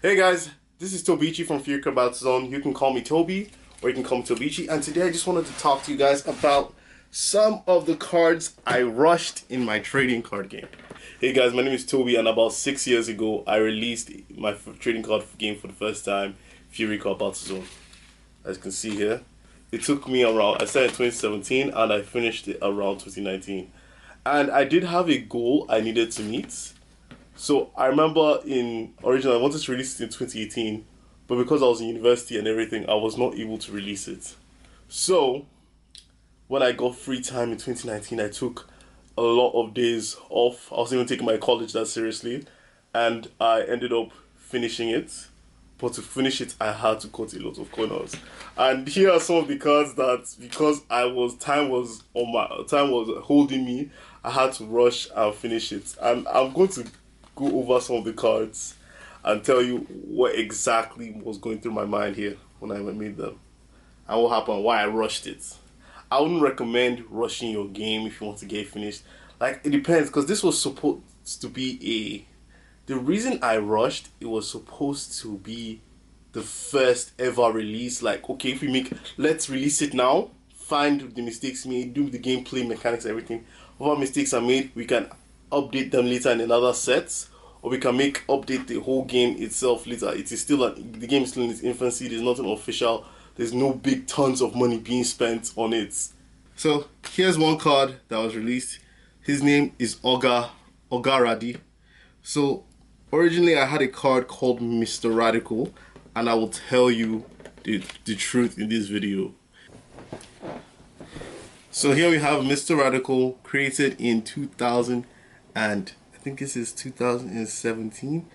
Hey guys, this is Tobichi from Future About Zone. You can call me Toby or you can call me Tobichi. And today I just wanted to talk to you guys about some of the cards I rushed in my trading card game. Hey guys, my name is Toby, and about 6 years ago I released my trading card game for the first time, Fury About Zone. As you can see here, it took me around, I started in 2017 and I finished it around 2019. And I did have a goal I needed to meet. So I remember originally I wanted to release it in 2018, but because I was in university and everything, I was not able to release it. So when I got free time in 2019, I took a lot of days off. I wasn't even taking my college that seriously, and I ended up finishing it. But to finish it, I had to cut a lot of corners. And here are some of the cards that, because time was holding me, I had to rush and finish it. And I'm going to go over some of the cards and tell you what exactly was going through my mind here when I made them and what happened, why I rushed it. I wouldn't recommend rushing your game if you want to get it finished. Like, it depends, because this was supposed to be the reason I rushed, it was supposed to be the first ever release. Like, okay, let's release it now, find the mistakes made, do the gameplay mechanics, everything. What mistakes are made, we can update them later in another set, or we can update the whole game itself later. The game is still in its infancy. There's nothing official. There's no big tons of money being spent on it. So here's one card that was released. His name is Ogaradi. So originally I had a card called Mr. Radical, and I will tell you the truth in this video. So here we have Mr. Radical, created in 2000 and I think this is 2017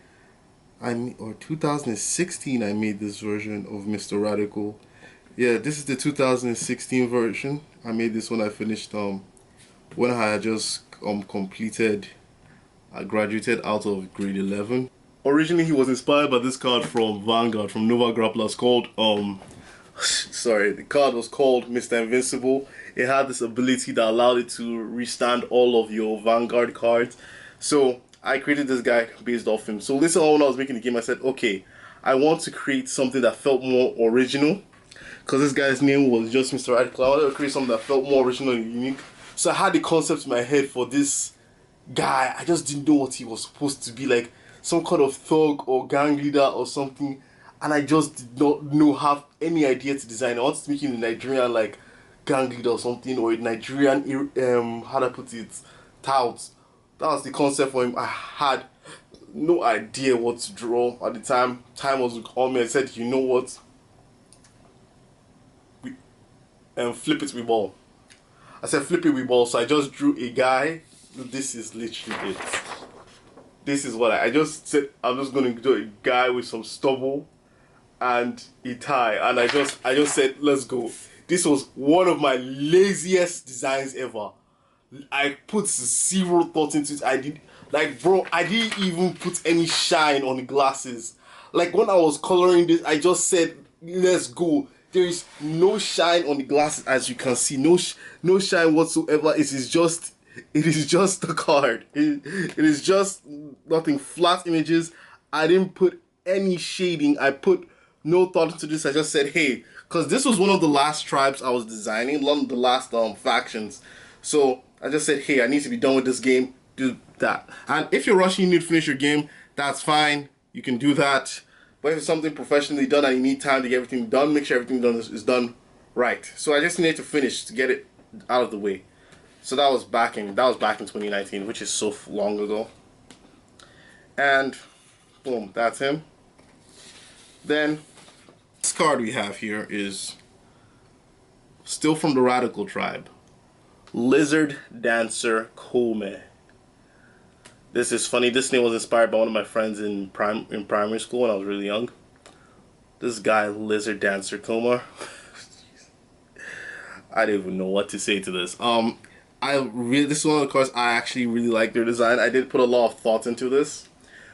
or 2016. I made this version of Mr. Radical. Yeah, this is the 2016 version. I made this when I finished when I had just I graduated out of grade 11. Originally he was inspired by this card from Vanguard, from Nova Grapplers, called sorry, the card was called Mr. Invincible. It had this ability that allowed it to restand all of your Vanguard cards. So I created this guy based off him. So later on when I was making the game, I said, okay, I want to create something that felt more original, because this guy's name was just Mr. Radical. I wanted to create something that felt more original and unique. So I had the concept in my head for this guy. I just didn't know what he was supposed to be, like some kind of thug or gang leader or something. And I just did not have any idea to design. I wanted to make him a Nigerian, like, gang leader or something, or a Nigerian, how do I put it, tout. That was the concept for him. I had no idea what to draw at the time. Time was on me. I said, you know what? Flip it with ball. I said, flip it with ball. So I just drew a guy. This is literally it. This is what I just said. I'm just going to do a guy with some stubble and a tie, and I just said, let's go. This was one of my laziest designs ever. I put zero thought into it. I didn't even put any shine on the glasses. Like, when I was coloring this, I just said, let's go. There is no shine on the glasses, as you can see. No shine whatsoever. It is just the card. It is just nothing. Flat images. I didn't put any shading. I put no thought into this. I just said, hey, because this was one of the last tribes I was designing, one of the last factions. So I just said, hey, I need to be done with this game. Do that. And if you're rushing, you need to finish your game, that's fine. You can do that. But if it's something professionally done and you need time to get everything done, make sure everything done is done right. So I just needed to finish to get it out of the way. So that was back in 2019, which is so long ago. And boom, that's him. Then this card we have here is still from the Radical tribe, Lizard Dancer Kome. This is funny. This name was inspired by one of my friends in primary school when I was really young. This guy, Lizard Dancer Kome. I don't even know what to say to this. This is one of the cards I actually really like their design. I did put a lot of thought into this.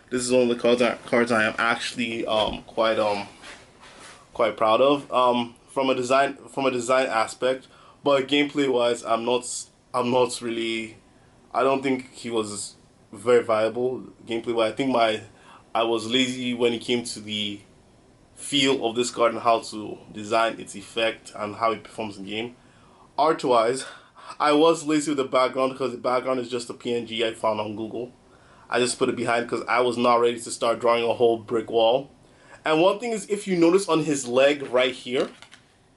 This is one of the cards I am actually quite proud of. From a design aspect, but gameplay wise, I'm not really. I don't think he was very viable gameplay wise. I think I was lazy when it came to the feel of this card and how to design its effect and how it performs in game. Art-wise, I was lazy with the background because the background is just a PNG I found on Google. I just put it behind because I was not ready to start drawing a whole brick wall. And one thing is, if you notice on his leg right here,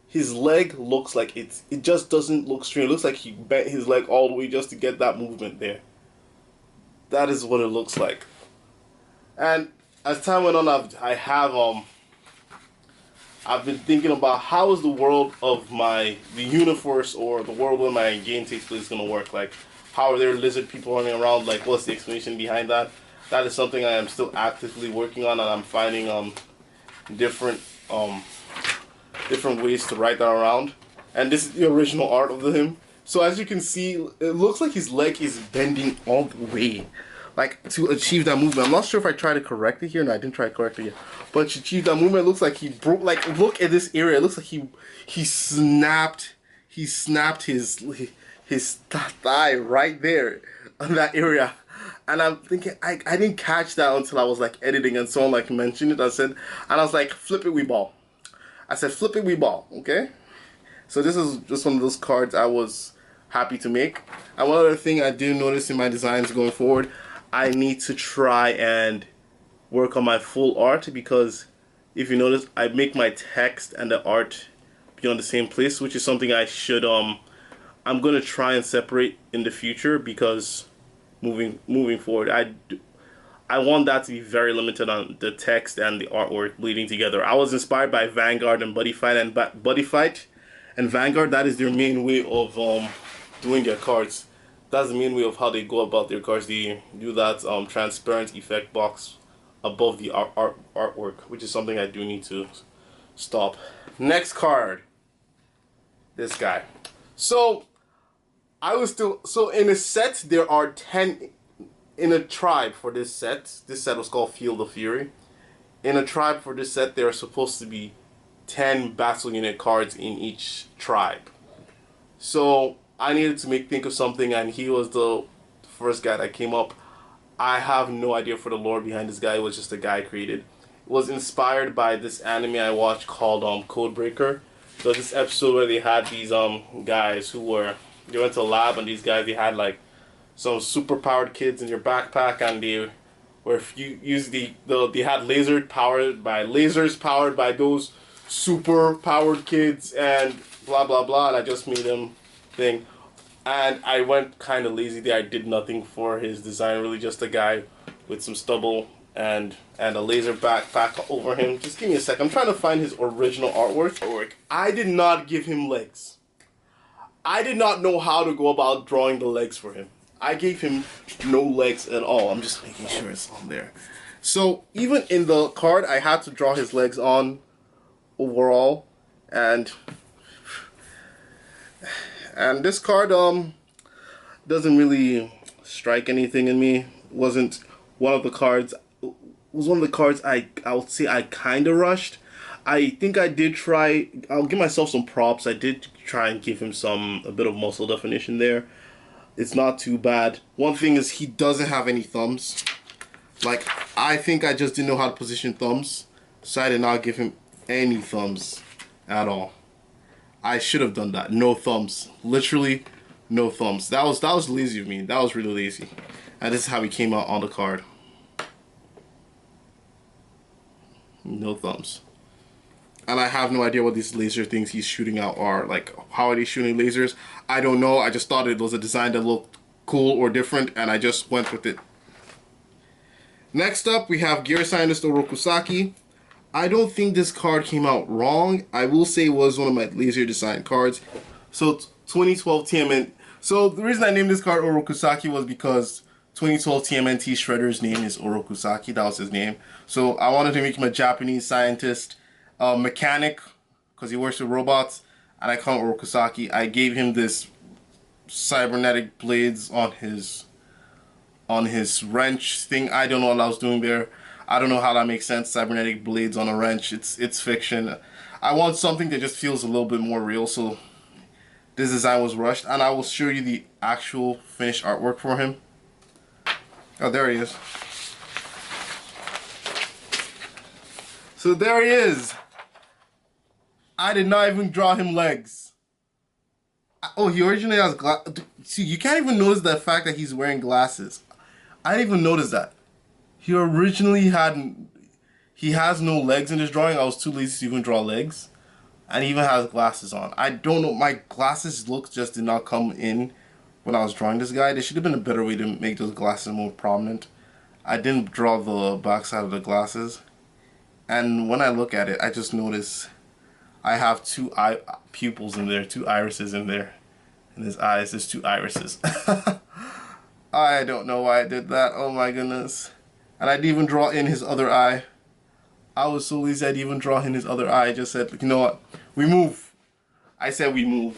his leg looks like it just doesn't look straight. It looks like he bent his leg all the way just to get that movement there. That is what it looks like. And as time went on, I've been thinking about how is the world of the universe or the world where my game takes place gonna work. Like, how are there lizard people running around? Like, what's the explanation behind that? That is something I am still actively working on, and I'm finding different different ways to write that around. And this is the original art of him. So as you can see, it looks like his leg is bending all the way, like to achieve that movement. I'm not sure if I tried to correct it here. No, I didn't try to correct it here. But to achieve that movement, it looks like he broke. Like, look at this area. It looks like he snapped his thigh right there on that area. And I'm thinking, I didn't catch that until I was like editing and someone like mentioned it. And I was like, flip it, we ball. I said, flip it, we ball. Okay. So this is just one of those cards I was happy to make. And one other thing I do notice in my designs going forward, I need to try and work on my full art, because if you notice, I make my text and the art be on the same place, which is something I should I'm gonna try and separate in the future, because moving forward, I want that to be very limited on the text and the artwork bleeding together. I was inspired by Vanguard and Buddy Fight and Vanguard. That is their main way of doing their cards. That's the main way of how they go about their cards. They do that transparent effect box above the artwork, which is something I do need to stop. Next card, this guy. So in a set there are 10 in a tribe for this set. This set was called Field of Fury. In a tribe for this set, there are supposed to be 10 battle unit cards in each tribe. So I needed to think of something, and he was the first guy that came up. I have no idea for the lore behind this guy. It was just a guy I created. It was inspired by this anime I watched called Codebreaker. So this episode where they had these guys they went to a lab, and these guys, they had like some super powered kids in your backpack, and they had lasers powered by those super powered kids, and blah blah blah. And I just made him thing, and I went kind of lazy there. I did nothing for his design, really, just a guy with some stubble and a laser backpack over him. Just give me a sec. I'm trying to find his original artwork. I did not give him legs. I did not know how to go about drawing the legs for him. I gave him no legs at all. I'm just making sure it's on there. So even in the card, I had to draw his legs on overall, and this card doesn't really strike anything in me. Wasn't one of the cards. It was one of the cards I would say I kind of rushed. I think I did try. I'll give myself some props. I did try and give him a bit of muscle definition there. It's not too bad. One thing is, he doesn't have any thumbs. Like, I think I just didn't know how to position thumbs, so I did not give him any thumbs at all. I should have done that. No thumbs. Literally no thumbs. That was lazy of me. That was really lazy. And this is how he came out on the card. No thumbs. And I have no idea what these laser things he's shooting out are. Like, how are they shooting lasers? I don't know. I just thought it was a design that looked cool or different, and I just went with it. Next up, we have Gear Scientist Orokusaki. I don't think this card came out wrong. I will say it was one of my laser design cards. So 2012 TMN. So the reason I named this card Orokusaki was because 2012 TMNT Shredder's name is Orokusaki. That was his name. So I wanted to make him a Japanese scientist. Mechanic, because he works with robots, and I call him Orokusaki. I gave him this cybernetic blades on his wrench thing. I don't know what I was doing there. I don't know how that makes sense. Cybernetic blades on a wrench. It's fiction. I want something that just feels a little bit more real. So this design was rushed, and I will show you the actual finished artwork for him. Oh, there he is. So there he is. I did not even draw him legs. Oh, he originally has glasses. See, you can't even notice the fact that he's wearing glasses. I didn't even notice that. He originally had. He has no legs in his drawing. I was too lazy to even draw legs. And he even has glasses on. I don't know. My glasses look just did not come in when I was drawing this guy. There should have been a better way to make those glasses more prominent. I didn't draw the backside of the glasses. And when I look at it, I just notice I have two eye pupils in there, two irises in there. In his eyes, there's two irises. I don't know why I did that. Oh my goodness. And I didn't even draw in his other eye. I was so lazy I didn't even draw in his other eye. I just said, you know what? We move. I said we move.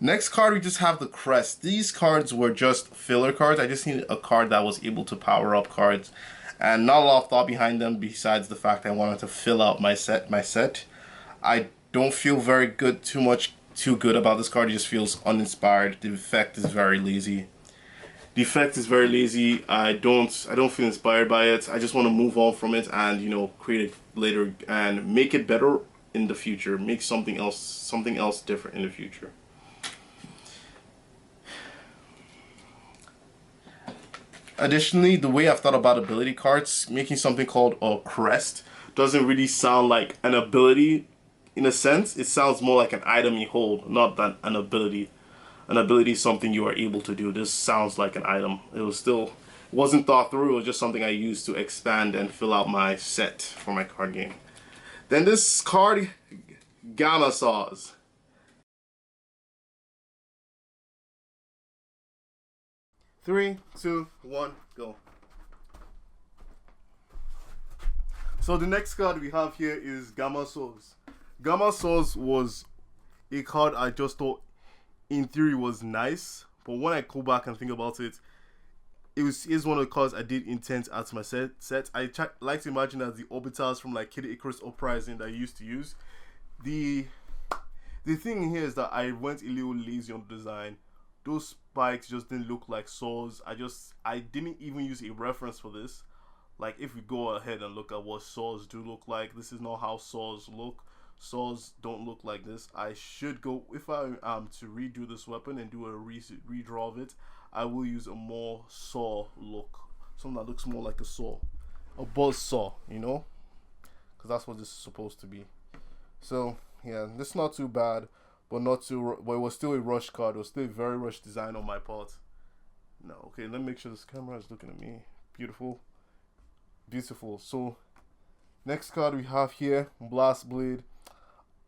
Next card, we just have the crest. These cards were just filler cards. I just needed a card that was able to power up cards. And not a lot of thought behind them besides the fact I wanted to fill out my set. I don't feel very good, too good about this card. It just feels uninspired. The effect is very lazy. The effect is very lazy. I don't feel inspired by it. I just want to move on from it and, you know, create it later and make it better in the future. Make something else different in the future. Additionally, the way I've thought about ability cards, making something called a crest doesn't really sound like an ability in a sense. It sounds more like an item you hold, not that an ability. An ability is something you are able to do. This sounds like an item. It wasn't thought through. It was just something I used to expand and fill out my set for my card game. Then this card, Gamma Saws. Three, two, one, go. So the next card we have here is Gamma Saws. Gamma Saws was a card I just thought in theory was nice, but when I go back and think about it, is one of the cards I did intend to add to my set. I like to imagine as the orbitals from like Kid Icarus Uprising that I used to use. The thing here is that I went a little lazy on the design. Those spikes just didn't look like saws. I didn't even use a reference for this. Like if we go ahead and look at what saws do look like, this is not how saws look. Saws don't look like this. I should go, if I am to redo this weapon and do a redraw of it, I will use a more saw look, something that looks more like a saw, a buzz saw, you know, because that's what this is supposed to be. So yeah, this is not too bad, but but it was still a rush card. It was still a very rushed design on my part. No, okay, let me make sure this camera is looking at me. Beautiful, beautiful. So next card we have here, Blast Blade.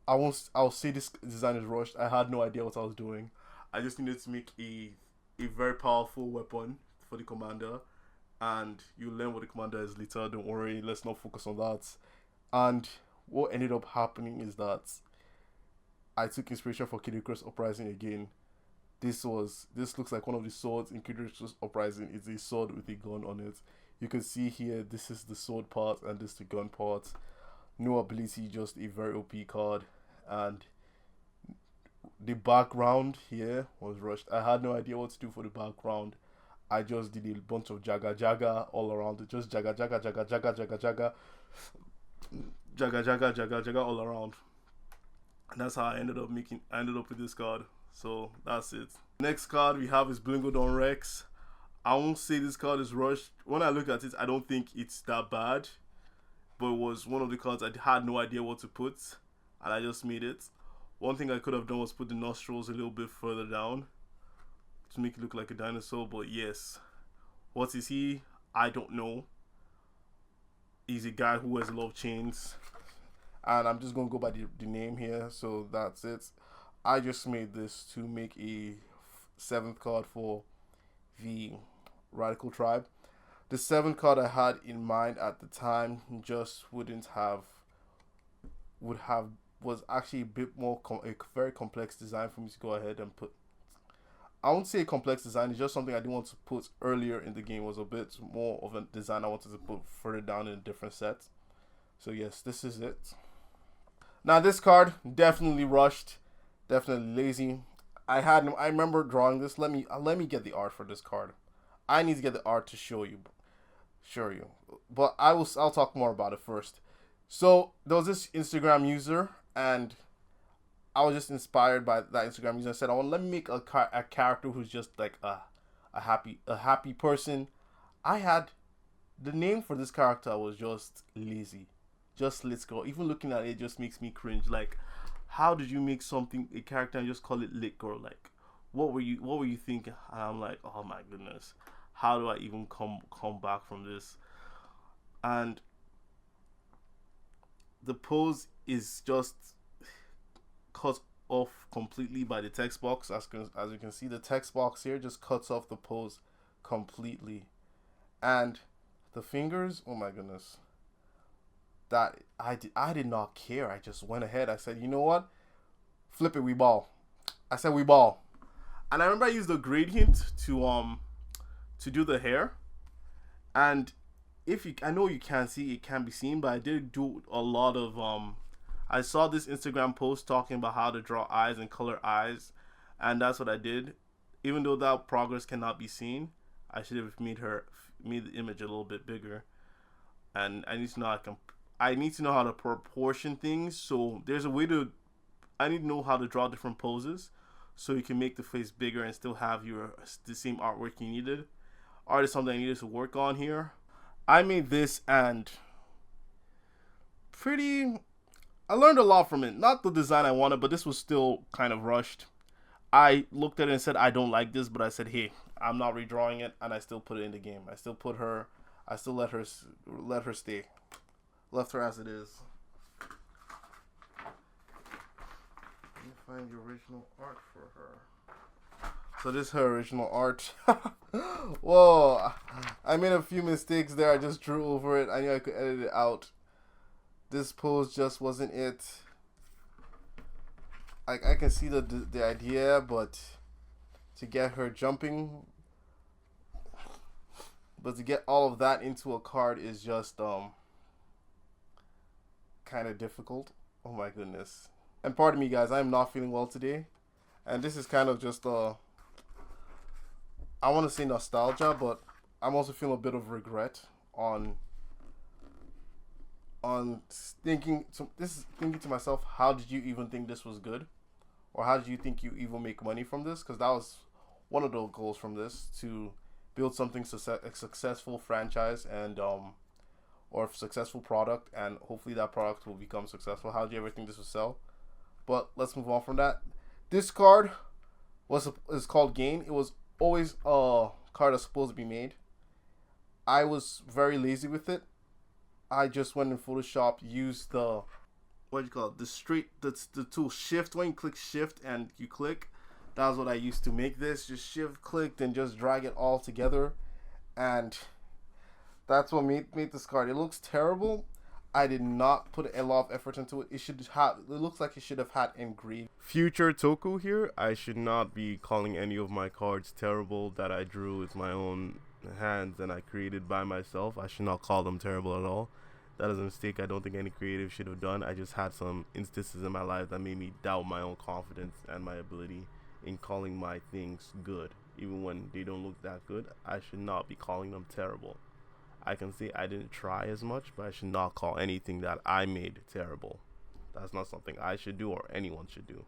I'll say this design is rushed. I had no idea what I was doing. I just needed to make a very powerful weapon for the commander, and you learn what the commander is later. Don't worry, let's not focus on that. And what ended up happening is that I took inspiration for Kid Icarus Uprising again. This looks like one of the swords in Kid Icarus Uprising. It's a sword with a gun on it. You can see here, this is the sword part and this is the gun part. No ability, just a very OP card. And the background here was rushed. I had no idea what to do for the background. I just did a bunch of jaga all around it. Just jaga all around. And that's how I ended up with this card. So that's it. Next card we have is Blingodon Rex. I won't say this card is rushed. When I look at it, I don't think it's that bad. But it was one of the cards I had no idea what to put, and I just made it. One thing I could have done was put the nostrils a little bit further down to make it look like a dinosaur, but yes. What is he? I don't know. He's a guy who wears a lot of chains, and I'm just going to go by the name here, so that's it. I just made this to make a 7th card for the Radical Tribe. The 7th card I had in mind at the time just was actually a bit more a very complex design for me to go ahead and put. I won't say a complex design, it's just something I didn't want to put earlier in the game. It was a bit more of a design I wanted to put further down in a different set. So yes, this is it. Now this card, definitely rushed, definitely lazy. I remember drawing this. Let me get the art for this card. I need to get the art to show you. But I'll talk more about it first. So there was this Instagram user, and I was just inspired by that Instagram user. I said, "I want let me make a character who's just like a happy person." I had the name for this character was just lazy, just let's go. Even looking at it just makes me cringe. Like, how did you make something a character and just call it lit girl? Like, what were you thinking? And I'm like, oh my goodness, how do I even come back from this? And the pose is just cut off completely by the text box. As you can see, the text box here just cuts off the pose completely. And the fingers, oh my goodness, that I did not care. I just went ahead. I said, you know what? Flip it, we ball. I said we ball. And I remember I used the gradient to do the hair. And if you, I know you can't see, it can be seen, but I did do a lot of I saw this Instagram post talking about how to draw eyes and color eyes, and that's what I did. Even though that progress cannot be seen, I should have made the image a little bit bigger. And I need to know how to proportion things. So there's a way to I need to know how to draw different poses, so you can make the face bigger and still have the same artwork you needed. Art is something I needed to work on here. I made this, and pretty I learned a lot from it. Not the design I wanted, but this was still kind of rushed. I looked at it and said I don't like this, but I said, hey, I'm not redrawing it, and I still put it in the game. I still let her stay, left her as it is. Let me find the original art for her. So this is her original art. Whoa, I made a few mistakes there. I just drew over it. I knew I could edit it out. This pose just wasn't it. I can see the idea, but to get her jumping, but to get all of that into a card is just kind of difficult. Oh my goodness. And pardon me, guys, I'm not feeling well today, and this is kind of just I want to say nostalgia, but I'm also feeling a bit of regret on thinking to myself, how did you even think this was good, or how did you think you even make money from this? Because that was one of the goals from this, to build something a successful franchise and or a successful product, and hopefully that product will become successful. How did you ever think this would sell? But let's move on from that. This card is called Gain. It was always a card that's supposed to be made. I was very lazy with it. I just went in Photoshop, used the what do you call it? The tool Shift. When you click Shift and you click, that's what I used to make this. Just Shift clicked and just drag it all together, and that's what made this card. It looks terrible. I did not put a lot of effort into it. It looks like it should have had engraved. Future Toku here. I should not be calling any of my cards terrible that I drew with my own hands and I created by myself. I should not call them terrible at all. That is a mistake I don't think any creative should have done. I just had some instances in my life that made me doubt my own confidence and my ability in calling my things good. Even when they don't look that good, I should not be calling them terrible. I can say I didn't try as much, but I should not call anything that I made terrible. That's not something I should do or anyone should do.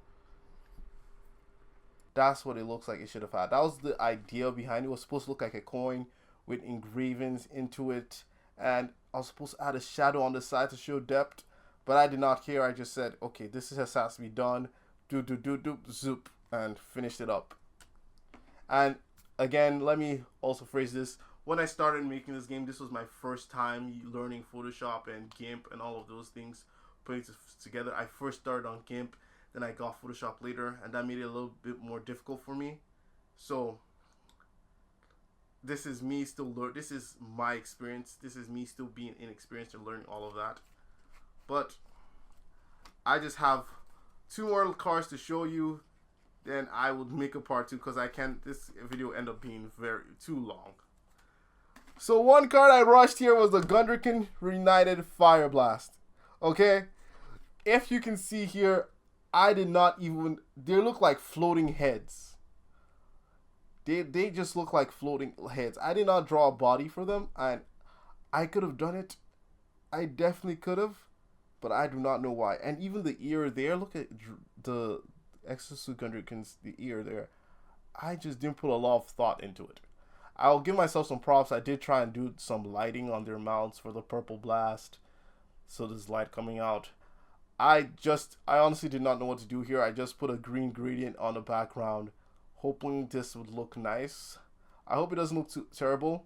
That's what it looks like it should have had. That was the idea behind it. It was supposed to look like a coin with engravings into it, and I was supposed to add a shadow on the side to show depth, but I did not care. I just said, okay, this has to be done. Do zoop, and finished it up. And again, let me also phrase this. When I started making this game, this was my first time learning Photoshop and GIMP and all of those things, putting it together. I first started on GIMP, then I got Photoshop later, and that made it a little bit more difficult for me. So this is me still this is my experience. This is me still being inexperienced and learning all of that. But I just have 2 more cards to show you. Then I would make a part 2 because I can't. This video end up being too long. So one card I rushed here was the Gundriken Reunited Fire Blast. Okay, if you can see here, I did not even. They look like floating heads. They just look like floating heads. I did not draw a body for them, and I could have done it. I definitely could have, but I do not know why. And even the ear there, look at the Exosuit Gundrikins, the ear there. I just didn't put a lot of thought into it. I'll give myself some props. I did try and do some lighting on their mounts for the purple blast, so there's light coming out. I honestly did not know what to do here. I just put a green gradient on the background, hoping this would look nice. I hope it doesn't look too terrible.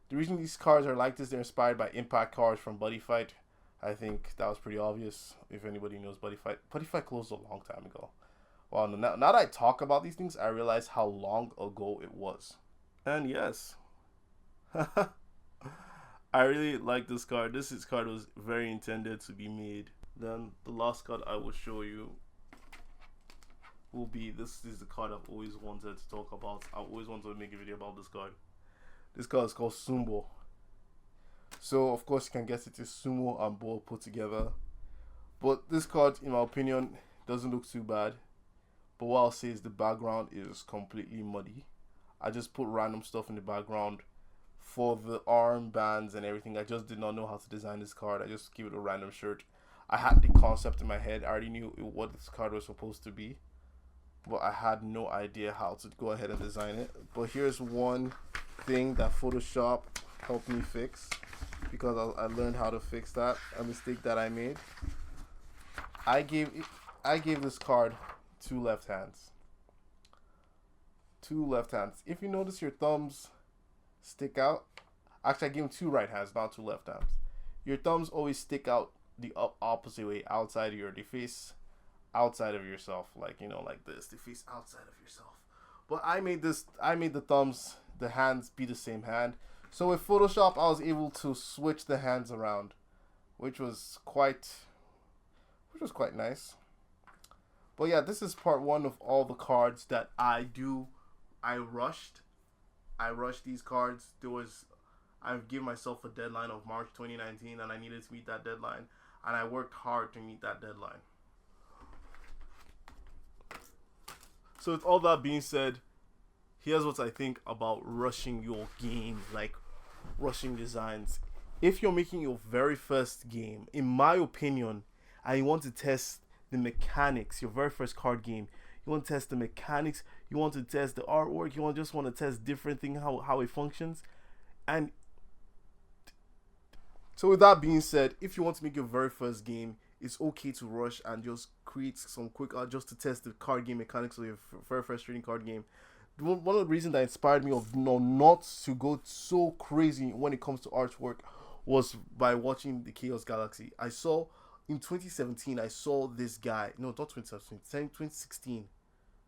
The reason these cards are like this, they're inspired by impact cards from Buddy Fight. I think that was pretty obvious if anybody knows Buddy Fight. Buddy Fight closed a long time ago. Well, now that I talk about these things, I realize how long ago it was. And yes, I really like this card. This card was very intended to be made. Then the last card I will show you will be, this is the card I've always wanted to talk about. I always wanted to make a video about this card. This card is called Sumo. So of course you can guess it is Sumo and Ball put together. But this card, in my opinion, doesn't look too bad. But what I'll say is the background is completely muddy. I just put random stuff in the background for the arm bands and everything. I just did not know how to design this card. I just gave it a random shirt. I had the concept in my head. I already knew what this card was supposed to be, but I had no idea how to go ahead and design it. But here's one thing that Photoshop helped me fix, because I learned how to fix that, a mistake that I made. I gave this card two left hands. Two left hands. If you notice your thumbs stick out, actually I gave him two right hands, not two left hands. Your thumbs always stick out the opposite way, outside of the face outside of yourself, like, you know, like this, the face outside of yourself. But I made the thumbs, the hands be the same hand. So with Photoshop I was able to switch the hands around, which was quite nice. But yeah, this is part one of all the cards that I rushed these cards. I've given myself a deadline of March 2019, and I needed to meet that deadline, and I worked hard to meet that deadline. So with all that being said, here's what I think about rushing your game, like rushing designs. If you're making your very first game, in my opinion, and you want to test the mechanics, your very first card game, you want to test the mechanics, you want to test the artwork, you just want to test different things, how it functions. And so with that being said, if you want to make your very first game, it's okay to rush and just create some quick art just to test the card game mechanics of your very first trading card game. One of the reasons that inspired me of not to go so crazy when it comes to artwork was by watching the Chaos Galaxy. I saw in 2017, I saw this guy, no, not 2017, 2016,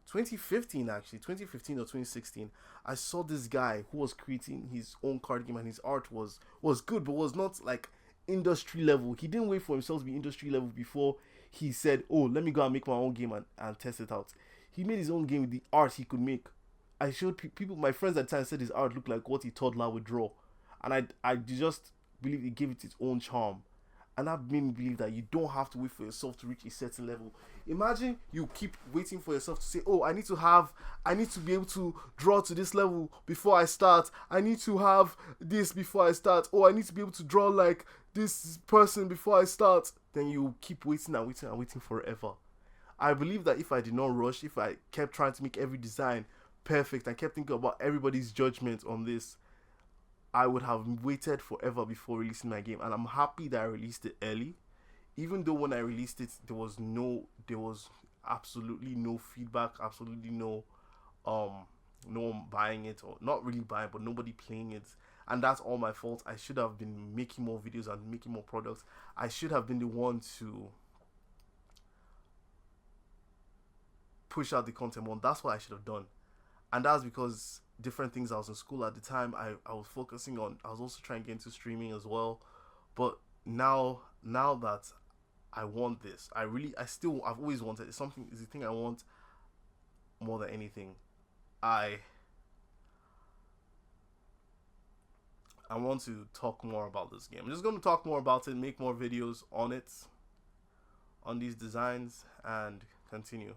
2015 actually, 2015 or 2016, I saw this guy who was creating his own card game, and his art was good, but was not like industry level. He didn't wait for himself to be industry level before he said, oh, let me go and make my own game and test it out. He made his own game with the art he could make. I showed people, my friends at the time said his art looked like what he toddler would draw, and I just believe it gave it its own charm. And that made me believe that you don't have to wait for yourself to reach a certain level. Imagine you keep waiting for yourself to say, oh, I need to be able to draw to this level before I start. I need to have this before I start. Oh, I need to be able to draw like this person before I start. Then you keep waiting and waiting and waiting forever. I believe that if I did not rush, if I kept trying to make every design perfect and kept thinking about everybody's judgment on this, I would have waited forever before releasing my game. And I'm happy that I released it early, even though when I released it there was absolutely no feedback, absolutely no one buying it, or not really buying, but nobody playing it. And that's all my fault. I should have been making more videos and making more products. I should have been the one to push out the content more. That's what I should have done. And that's because different things. I was in school at the time. I was focusing on, I was also trying to get into streaming as well. But now that I want this, I've always wanted, it's the thing I want more than anything. I want to talk more about this game. I'm just going to talk more about it, make more videos on it, on these designs, and continue.